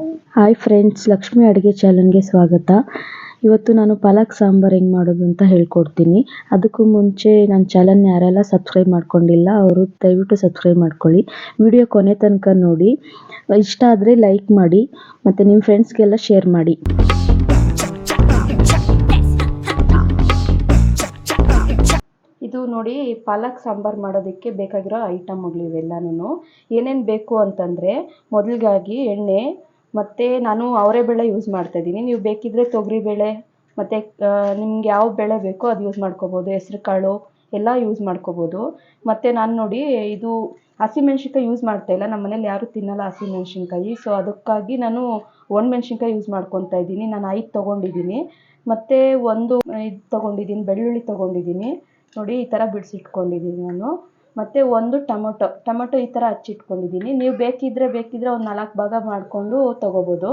Hi friends, Lakshmi ಅಡುಗೆ ಚಾನಲ್ಗೆ ಸ್ವಾಗತ. ಇವತ್ತು ನಾನು ಪಾಲಕ್ ಸಾಂಬಾರು ಹೆಂಗೆ ಮಾಡೋದು ಅಂತ ಹೇಳ್ಕೊಡ್ತೀನಿ. ಅದಕ್ಕೂ ಮುಂಚೆ ನನ್ನ ಚಾನಲ್ನ ಯಾರೆಲ್ಲ ಸಬ್ಸ್ಕ್ರೈಬ್ ಮಾಡ್ಕೊಂಡಿಲ್ಲ ಅವರು ದಯವಿಟ್ಟು ಸಬ್ಸ್ಕ್ರೈಬ್ ಮಾಡ್ಕೊಳ್ಳಿ. ವಿಡಿಯೋ ಕೊನೆ ತನಕ ನೋಡಿ. ಇಷ್ಟ ಆದರೆ ಲೈಕ್ ಮಾಡಿ ಮತ್ತು ನಿಮ್ಮ ಫ್ರೆಂಡ್ಸ್ಗೆಲ್ಲ ಶೇರ್ ಮಾಡಿ. ಇದು ನೋಡಿ, ಪಾಲಕ್ ಸಾಂಬಾರು ಮಾಡೋದಕ್ಕೆ ಬೇಕಾಗಿರೋ ಐಟಮ್ಗಳು ಇವೆಲ್ಲನೂ. ಏನೇನು ಬೇಕು ಅಂತಂದರೆ, ಮೊದಲಿಗಾಗಿ ಎಣ್ಣೆ, ಮತ್ತು ನಾನು ಅವರೆಬೇಳೆ ಯೂಸ್ ಮಾಡ್ತಾಯಿದ್ದೀನಿ. ನೀವು ಬೇಕಿದ್ದರೆ ತೊಗರಿಬೇಳೆ ಮತ್ತು ನಿಮ್ಗೆ ಯಾವ ಬೇಳೆ ಬೇಕೋ ಅದು ಯೂಸ್ ಮಾಡ್ಕೋಬೋದು. ಹೆಸ್ರು ಕಾಳು ಎಲ್ಲ ಯೂಸ್ ಮಾಡ್ಕೋಬೋದು. ಮತ್ತು ನಾನು ನೋಡಿ, ಇದು ಹಸಿಮೆಣ್ಸಿನ್ಕಾಯಿ ಯೂಸ್ ಮಾಡ್ತಾಯಿಲ್ಲ. ನಮ್ಮ ಮನೇಲಿ ಯಾರೂ ತಿನ್ನಲ್ಲ ಹಸಿಮೆಣ್ಸಿನ್ಕಾಯಿ. ಸೊ ಅದಕ್ಕಾಗಿ ನಾನು ಒಣಮೆಣ್ಸಿನ್ಕಾಯಿ ಯೂಸ್ ಮಾಡ್ಕೊತಾ ಇದ್ದೀನಿ. ನಾನು 5 ತೊಗೊಂಡಿದ್ದೀನಿ. ಮತ್ತು ಒಂದು ಇದು ತೊಗೊಂಡಿದ್ದೀನಿ, ಬೆಳ್ಳುಳ್ಳಿ ತೊಗೊಂಡಿದ್ದೀನಿ. ನೋಡಿ, ಈ ಥರ ಬಿಡಿಸಿಟ್ಕೊಂಡಿದ್ದೀನಿ ನಾನು. ಮತ್ತು ಒಂದು ಟೊಮೊಟೊ ಈ ಥರ ಹಚ್ಚಿಟ್ಕೊಂಡಿದ್ದೀನಿ. ನೀವು ಬೇಕಿದ್ದರೆ ಒಂದು 4 ಭಾಗ ಮಾಡಿಕೊಂಡು ತೊಗೋಬೋದು.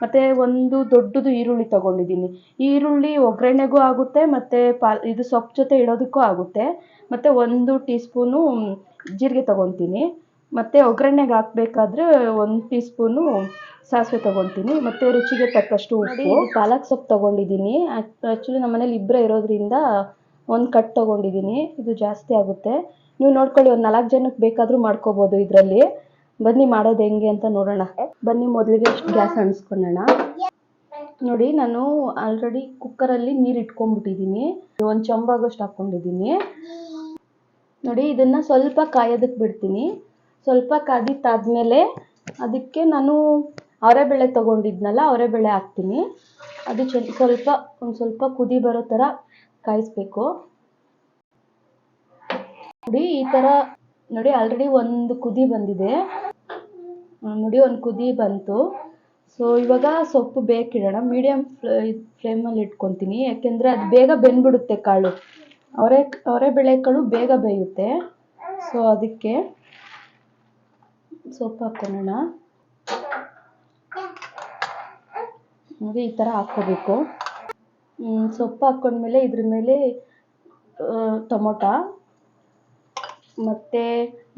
ಮತ್ತು ಒಂದು ದೊಡ್ಡದು ಈರುಳ್ಳಿ ತೊಗೊಂಡಿದ್ದೀನಿ. ಈರುಳ್ಳಿ ಒಗ್ಗರಣೆಗೂ ಆಗುತ್ತೆ ಮತ್ತು ಇದು ಸೊಪ್ಪು ಜೊತೆ ಇಡೋದಕ್ಕೂ ಆಗುತ್ತೆ. ಮತ್ತು 1 ಟೀ ಸ್ಪೂನು ಜೀರಿಗೆ ತೊಗೊತೀನಿ. ಮತ್ತು ಒಗ್ಗರಣೆಗೆ ಹಾಕಬೇಕಾದ್ರೆ 1 ಟೀ ಸ್ಪೂನು ಸಾಸಿವೆ ತೊಗೊತೀನಿ. ಮತ್ತು ರುಚಿಗೆ ತಕ್ಕಷ್ಟು ಉಪ್ಪು. ಪಾಲಕ್ ಸೊಪ್ಪು ತೊಗೊಂಡಿದ್ದೀನಿ. ಆ್ಯಕ್ಚುಲಿ ನಮ್ಮ ಮನೇಲಿ ಇಬ್ಬರೇ ಇರೋದ್ರಿಂದ 1 ಕಟ್ ತೊಗೊಂಡಿದ್ದೀನಿ. ಇದು ಜಾಸ್ತಿ ಆಗುತ್ತೆ, ನೀವು ನೋಡ್ಕೊಳ್ಳಿ. ಒಂದು 4 ಜನಕ್ಕೆ ಬೇಕಾದರೂ ಮಾಡ್ಕೋಬೋದು ಇದರಲ್ಲಿ. ಬನ್ನಿ ಮಾಡೋದು ಹೆಂಗೆ ಅಂತ ನೋಡೋಣ. ಬನ್ನಿ, ಮೊದಲಿಗೆ ಗ್ಯಾಸ್ ಅಂಟಿಸ್ಕೊಳ್ಳೋಣ. ನೋಡಿ, ನಾನು ಆಲ್ರೆಡಿ ಕುಕ್ಕರಲ್ಲಿ ನೀರು ಇಟ್ಕೊಂಡ್ಬಿಟ್ಟಿದ್ದೀನಿ. 1 ಚಮಚ ಹಾಕ್ಕೊಂಡಿದ್ದೀನಿ. ನೋಡಿ, ಇದನ್ನು ಸ್ವಲ್ಪ ಕಾಯೋದಕ್ಕೆ ಬಿಡ್ತೀನಿ. ಸ್ವಲ್ಪ ಕಾದಿತ್ತಾದಮೇಲೆ ಅದಕ್ಕೆ ನಾನು ಅವರೆಬೇಳೆ ತೊಗೊಂಡಿದ್ನಲ್ಲ, ಅವರೆಬೇಳೆ ಹಾಕ್ತೀನಿ. ಅದು ಒಂದು ಸ್ವಲ್ಪ ಕುದಿ ಬರೋ ಥರ ಕಾಯಿಸ್ಬೇಕು. ನೋಡಿ, ಈ ಥರ ನೋಡಿ, ಆಲ್ರೆಡಿ 1 ಕುದಿ ಬಂದಿದೆ. ನೋಡಿ, 1 ಕುದಿ ಬಂತು. ಸೊ ಇವಾಗ ಸೊಪ್ಪು ಬೇಕಿಡೋಣ. ಮೀಡಿಯಮ್ ಫ್ಲೇಮಲ್ಲಿ ಇಟ್ಕೊತೀನಿ, ಯಾಕೆಂದರೆ ಅದು ಬೇಗ ಬೆಂದ್ಬಿಡುತ್ತೆ ಕಾಳು. ಅವರೆಬೇಳೆ ಕಾಳು ಬೇಗ ಬೇಯುತ್ತೆ. ಸೊ ಅದಕ್ಕೆ ಸೊಪ್ಪು ಹಾಕ್ಕೊಳ್ಳೋಣ. ನೋಡಿ, ಈ ಥರ ಹಾಕ್ಕೋಬೇಕು. ಸೊಪ್ಪು ಹಾಕ್ಕೊಂಡ್ಮೇಲೆ ಇದ್ರ ಮೇಲೆ ಟೊಮೊಟೊ ಮತ್ತು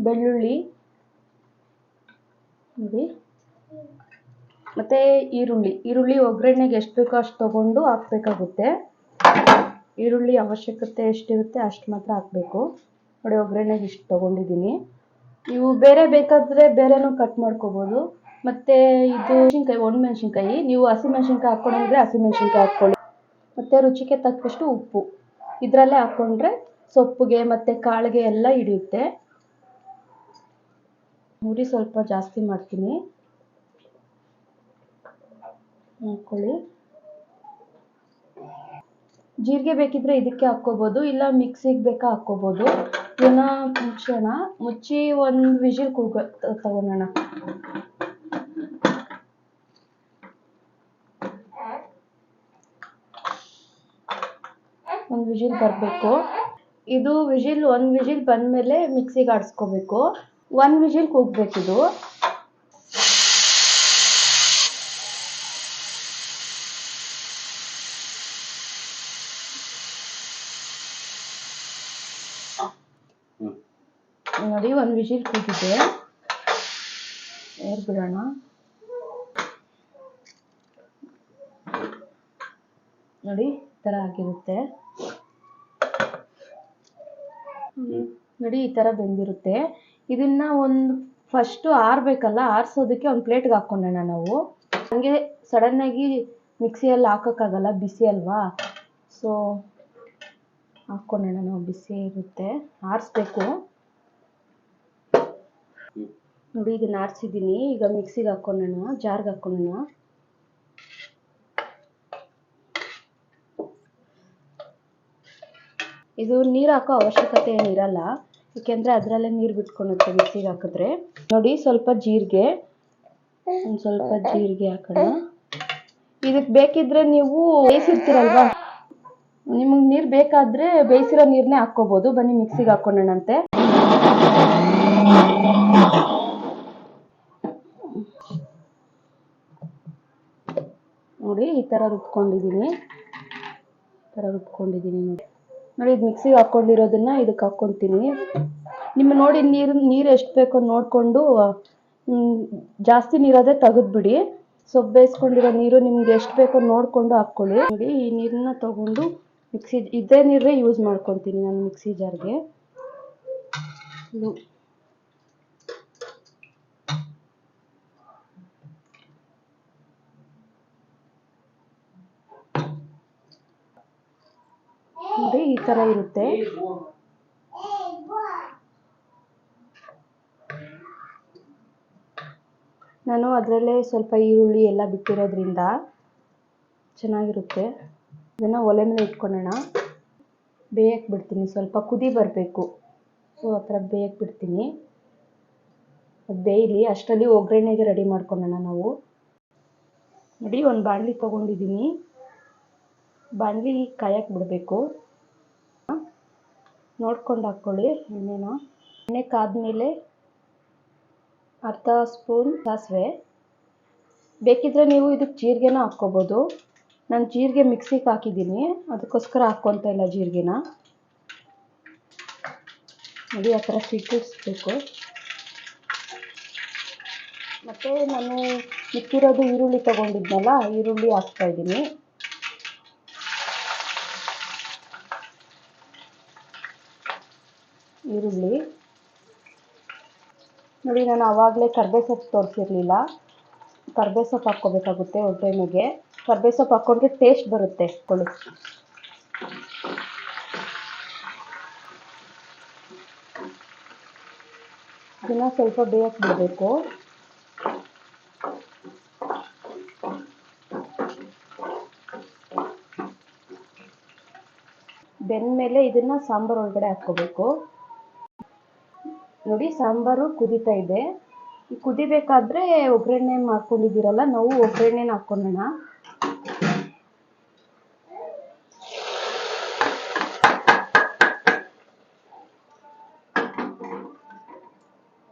ಬೆಳ್ಳುಳ್ಳಿ ನೋಡಿ, ಮತ್ತು ಈರುಳ್ಳಿ ಒಗ್ಗರಣೆಗೆ ಎಷ್ಟು ಬೇಕೋ ಅಷ್ಟು ತೊಗೊಂಡು ಹಾಕಬೇಕಾಗುತ್ತೆ. ಈರುಳ್ಳಿ ಅವಶ್ಯಕತೆ ಎಷ್ಟಿರುತ್ತೆ ಅಷ್ಟು ಮಾತ್ರ ಹಾಕಬೇಕು. ನೋಡಿ, ಒಗ್ಗರಣೆಗೆ ಇಷ್ಟು ತೊಗೊಂಡಿದ್ದೀನಿ. ನೀವು ಬೇರೆ ಬೇಕಾದರೆ ಬೇರೆನೂ ಕಟ್ ಮಾಡ್ಕೋಬೋದು. ಮತ್ತು ಇದು ಒಣಮೆಣ್ಸಿನ್ಕಾಯಿ, ನೀವು ಹಸಿಮೆಣ್ಸಿನ್ಕಾಯಿ ಹಾಕ್ಕೊಂಡಿದ್ರೆ ಹಸಿಮೆಣ್ಸಿನ್ಕಾಯಿ ಹಾಕ್ಕೊಳ್ಳಿ. ಮತ್ತು ರುಚಿಗೆ ತಕ್ಕಷ್ಟು ಉಪ್ಪು ಇದರಲ್ಲೇ ಹಾಕ್ಕೊಂಡ್ರೆ ಸೊಪ್ಪಿಗೆ ಮತ್ತು ಕಾಳಿಗೆ ಎಲ್ಲ ಹಿಡಿಯುತ್ತೆ. ನೋಡಿ, ಸ್ವಲ್ಪ ಜಾಸ್ತಿ ಮಾಡ್ತೀನಿ, ಹಾಕ್ಕೊಳ್ಳಿ. ಜೀರಿಗೆ ಬೇಕಿದ್ರೆ ಇದಕ್ಕೆ ಹಾಕ್ಕೋಬೋದು, ಇಲ್ಲ ಮಿಕ್ಸಿಗೆ ಬೇಕಾ ಹಾಕ್ಕೋಬೋದು. ಇದನ್ನು ಮುಚ್ಚಿ 1 ವಿಜಿಲ್ ತಗೊಳ್ಳೋಣ. ಒಂದು ವಿಜಿಲ್ ಬರಬೇಕು. ಇದು 1 ವಿಜಿಲ್ ಬಂದಮೇಲೆ ಮಿಕ್ಸಿಗೆ ಆಡಿಸ್ಕೋಬೇಕು. 1 ವಿಜಿಲ್ ಕೂಗಬೇಕಿದು. ನೋಡಿ, 1 ವಿಜಿಲ್ ಕೂಗಿದೆ. ಏರ್ ಬಿಡೋಣ. ನೋಡಿ, ಈ ಥರ ಆಗಿರುತ್ತೆ. ನೋಡಿ, ಈ ಥರ ಬೆಂದಿರುತ್ತೆ. ಇದನ್ನು ಫಸ್ಟು ಆರಬೇಕಲ್ಲ, ಆರಿಸೋದಕ್ಕೆ ಒಂದು ಪ್ಲೇಟ್ಗೆ ಹಾಕ್ಕೊಳ್ಳೋಣ ನಾವು. ಹಾಗೆ ಸಡನ್ನಾಗಿ ಮಿಕ್ಸಿಯಲ್ಲಿ ಹಾಕೋಕ್ಕಾಗಲ್ಲ, ಬಿಸಿ ಅಲ್ವಾ. ಸೊ ಹಾಕ್ಕೊಳ್ಳೋಣ ನಾವು, ಬಿಸಿ ಇರುತ್ತೆ, ಆರಿಸ್ಬೇಕು. ನೋಡಿ, ಇದನ್ನು ಆರಿಸಿದ್ದೀನಿ. ಈಗ ಮಿಕ್ಸಿಗೆ ಹಾಕ್ಕೊಳ್ಳೋಣ, ಜಾರ್ಗೆ ಹಾಕ್ಕೊಳ್ಳೋಣ. ಇದು ನೀರು ಹಾಕೋ ಅವಶ್ಯಕತೆ ಏನಿರಲ್ಲ, ಏಕೆಂದರೆ ಅದರಲ್ಲೇ ನೀರು ಬಿಟ್ಕೊಳುತ್ತೆ ಮಿಕ್ಸಿಗೆ ಹಾಕಿದ್ರೆ. ನೋಡಿ, ಸ್ವಲ್ಪ ಜೀರಿಗೆ ಹಾಕೋಣ. ಇದಕ್ಕೆ ಬೇಕಿದ್ರೆ ನೀವು ಬೇಯಿಸಿರ್ತೀರಲ್ವಾ, ನಿಮಗೆ ನೀರು ಬೇಕಾದರೆ ಬೇಯಿಸಿರೋ ನೀರನ್ನೇ ಹಾಕ್ಕೋಬೋದು. ಬನ್ನಿ ಮಿಕ್ಸಿಗೆ ಹಾಕ್ಕೊಳ್ಳೋಣಂತೆ. ನೋಡಿ, ಈ ಥರ ರುಬ್ಕೊಂಡಿದ್ದೀನಿ. ನೋಡಿ, ಇದು ಮಿಕ್ಸಿಗೆ ಹಾಕ್ಕೊಂಡಿರೋದನ್ನು ಇದಕ್ಕೆ ಹಾಕ್ಕೊತೀನಿ. ನಿಮ್ಮ ನೋಡಿ, ನೀರು ಎಷ್ಟು ಬೇಕೋ ನೋಡಿಕೊಂಡು ಜಾಸ್ತಿ ನೀರಾದರೆ ತೆಗೆದುಬಿಡಿ. ಸೊಪ್ಪು ಬೇಯಿಸ್ಕೊಂಡಿರೋ ನೀರು ನಿಮ್ಗೆ ಎಷ್ಟು ಬೇಕೋ ನೋಡಿಕೊಂಡು ಹಾಕ್ಕೊಳ್ಳಿ. ನೋಡಿ ಈ ನೀರನ್ನ ತಗೊಂಡು ಇದೇ ನೀರೇ ಯೂಸ್ ಮಾಡ್ಕೊತೀನಿ ನಾನು ಮಿಕ್ಸಿ ಜಾರ್ಗೆ. ನೋಡಿ ಈ ಥರ ಇರುತ್ತೆ. ನಾನು ಅದರಲ್ಲೇ ಸ್ವಲ್ಪ ಈರುಳ್ಳಿ ಎಲ್ಲ ಬಿಟ್ಟಿರೋದ್ರಿಂದ ಚೆನ್ನಾಗಿರುತ್ತೆ. ಇದನ್ನು ಒಲೆ ಮೇಲೆ ಇಟ್ಕೊಳ್ಳೋಣ. ಬೇಯಕ್ಕೆ ಬಿಡ್ತೀನಿ, ಸ್ವಲ್ಪ ಕುದಿ ಬರಬೇಕು. ಸೊ ಆ ಥರ ಬೇಯಕ್ಕೆ ಬಿಡ್ತೀನಿ. ಅದು ಬೇಯಲಿ, ಅಷ್ಟರಲ್ಲಿ ಒಗ್ಗರಣೆಗೆ ರೆಡಿ ಮಾಡ್ಕೊಳ್ಳೋಣ ನಾವು. ನೋಡಿ ಒಂದು ಬಾಣಲಿ ತೊಗೊಂಡಿದ್ದೀನಿ. ಬಾಣಲಿ ಕಾಯಕ್ಕೆ ಬಿಡಬೇಕು. ನೋಡ್ಕೊಂಡು ಹಾಕ್ಕೊಳ್ಳಿ ಎಣ್ಣೆನ. ಎಣ್ಣೆ ಕಾದ್ಮೇಲೆ ಅರ್ಧ ಸ್ಪೂನ್ ಸಾಸಿವೆ. ಬೇಕಿದ್ರೆ ನೀವು ಇದಕ್ಕೆ ಜೀರಿಗೆನ ಹಾಕ್ಕೋಬೋದು. ನಾನು ಜೀರಿಗೆ ಮಿಕ್ಸಿಗೆ ಹಾಕಿದ್ದೀನಿ, ಅದಕ್ಕೋಸ್ಕರ ಹಾಕ್ಕೊತಾ ಇಲ್ಲ ಜೀರಿಗೆನ. ನೋಡಿ ಆ ಥರ ಸಿಕ್ಕಿಸ್ಬೇಕು. ಮತ್ತು ನಾನು ಮಿಕ್ಕಿರೋದು ಈರುಳ್ಳಿ ತೊಗೊಂಡಿದ್ನಲ್ಲ, ಈರುಳ್ಳಿ ಹಾಕ್ತಾಯಿದ್ದೀನಿ. ಈರುಳ್ಳಿ ನೋಡಿ, ನಾನು ಆವಾಗಲೇ ಕರ್ಬೇವು ಸೊಪ್ಪು ತೋರಿಸಿರಲಿಲ್ಲ. ಕರ್ಬೇವು ಸೊಪ್ಪು ಹಾಕ್ಕೋಬೇಕಾಗುತ್ತೆ ಒಗ್ಗರಣೆಗೆ. ಕರ್ಬೇವು ಸೊಪ್ಪು ಹಾಕ್ಕೊಂಡ್ರೆ ಟೇಸ್ಟ್ ಬರುತ್ತೆ. ಕೊಳ್ಳಿ, ಇದನ್ನು ಸ್ವಲ್ಪ ಬೇಯಕ್ಕೆ ಬಿಡಬೇಕು. ಬೆಂದಮೇಲೆ ಇದನ್ನು ಸಾಂಬಾರು ಒಳಗಡೆ ಹಾಕ್ಕೋಬೇಕು. ನೋಡಿ ಸಾಂಬಾರು ಕುದೀತಾ ಇದೆ. ಈ ಕುದಿಬೇಕಾದ್ರೆ ಒಗ್ಗರಣೆ ಮಾಡ್ಕೊಂಡಿದ್ದೀರಲ್ಲ, ನಾವು ಒಗ್ಗರಣೆನ ಹಾಕ್ಕೊಳ್ಳೋಣ.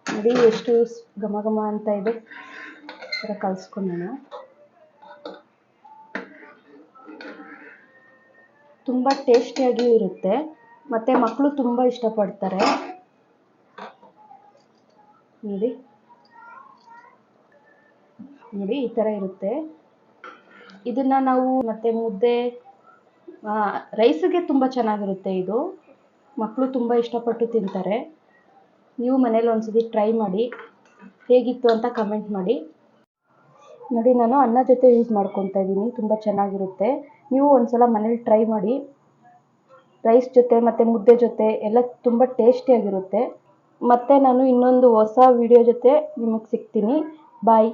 ನೋಡಿ ಎಷ್ಟು ಘಮ ಘಮ ಅಂತ ಇದೆ. ಈ ಥರ ಕಲಿಸ್ಕೊಳ್ಳೋಣ. ತುಂಬ ಟೇಸ್ಟಿಯಾಗಿ ಇರುತ್ತೆ, ಮತ್ತು ಮಕ್ಕಳು ತುಂಬ ಇಷ್ಟಪಡ್ತಾರೆ. ನೋಡಿ ನೋಡಿ ಈ ಥರ ಇರುತ್ತೆ. ಇದನ್ನು ನಾವು ಮತ್ತು ಮುದ್ದೆ, ರೈಸಿಗೆ ತುಂಬ ಚೆನ್ನಾಗಿರುತ್ತೆ. ಇದು ಮಕ್ಕಳು ತುಂಬ ಇಷ್ಟಪಟ್ಟು ತಿಂತಾರೆ. ನೀವು ಮನೇಲಿ ಒಂದ್ಸತಿ ಟ್ರೈ ಮಾಡಿ, ಹೇಗಿತ್ತು ಅಂತ ಕಮೆಂಟ್ ಮಾಡಿ. ನೋಡಿ ನಾನು ಅನ್ನ ಜೊತೆ ಯೂಸ್ ಮಾಡ್ಕೊತಾ ಇದ್ದೀನಿ, ತುಂಬ ಚೆನ್ನಾಗಿರುತ್ತೆ. ನೀವು ಒಂದ್ಸಲ ಮನೇಲಿ ಟ್ರೈ ಮಾಡಿ. ರೈಸ್ ಜೊತೆ ಮತ್ತು ಮುದ್ದೆ ಜೊತೆ ಎಲ್ಲ ತುಂಬ ಟೇಸ್ಟಿಯಾಗಿರುತ್ತೆ. ಮತ್ತು ನಾನು ಇನ್ನೊಂದು ಹೊಸ ವಿಡಿಯೋ ಜೊತೆ ನಿಮಗೆ ಸಿಗ್ತೀನಿ. ಬಾಯ್.